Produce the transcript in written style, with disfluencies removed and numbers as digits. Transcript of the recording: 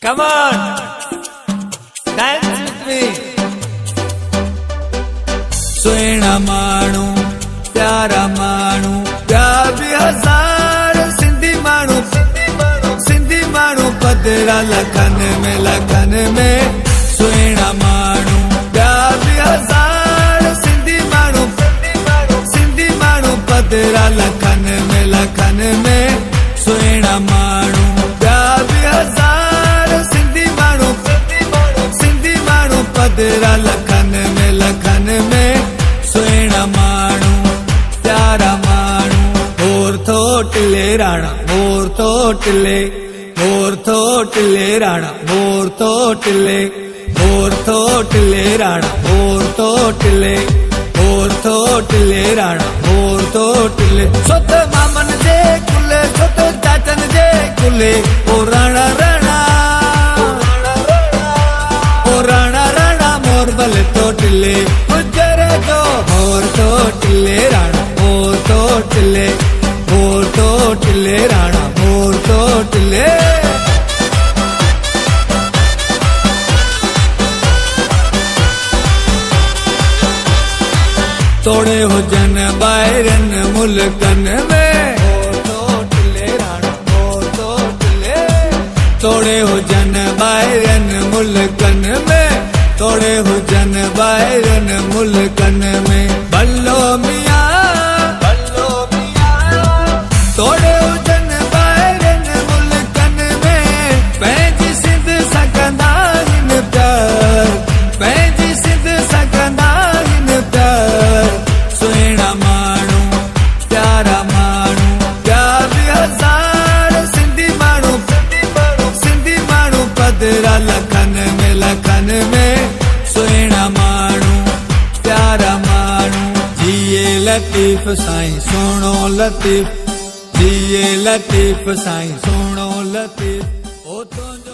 Come on, dance with me. सुहिणा माण्हू प्यारा माण्हू प्यार भी हजार सिंधी माण्हू पधरा लखन में सुहिणा माण्हू प्यार भी हजार सिंधी माण्हू पधरा लखन में सुहिणा माण्हू प्यार भी हजार सिंधी माण्हू पधरा लखन में सुहिणा माण्हू प्यारा माण्हू मोर थोटले राणा मोर थोटले राणा मोर थोटले राणा मोर थोटले राणा मोर थोटले सोत मामन जे कुले सोत चाचन जे कुले ओ राणा मोर बल थोटले गुजरे तो मोर थोटले राणा मोर थोटले राणा मोर थोटले तोड़े हो जन बायरन मुल्कन में राणा तोड़े हो जन बायरन मुल्कन में तोड़े हो जन बायरन मुल्कन में बल्लो मियां तोड़े हो जन बायरन मुल्कन में पंहिंजी सिंध सकंदा हिन प्यार पंहिंजी सिंध सकंदा हिन प्यार सुहिणा माण्हू प्यारा माण्हू प्यार भी हजार सिंधी माण्हू पधरा लखन में सुहिणा माण्हू प्यारा माण्हू जिए लतीफ़ साईं सोणो लतीफ़ जिए लतीफ़ साईं सोणो लतीफ़ ओ तुंहिंजो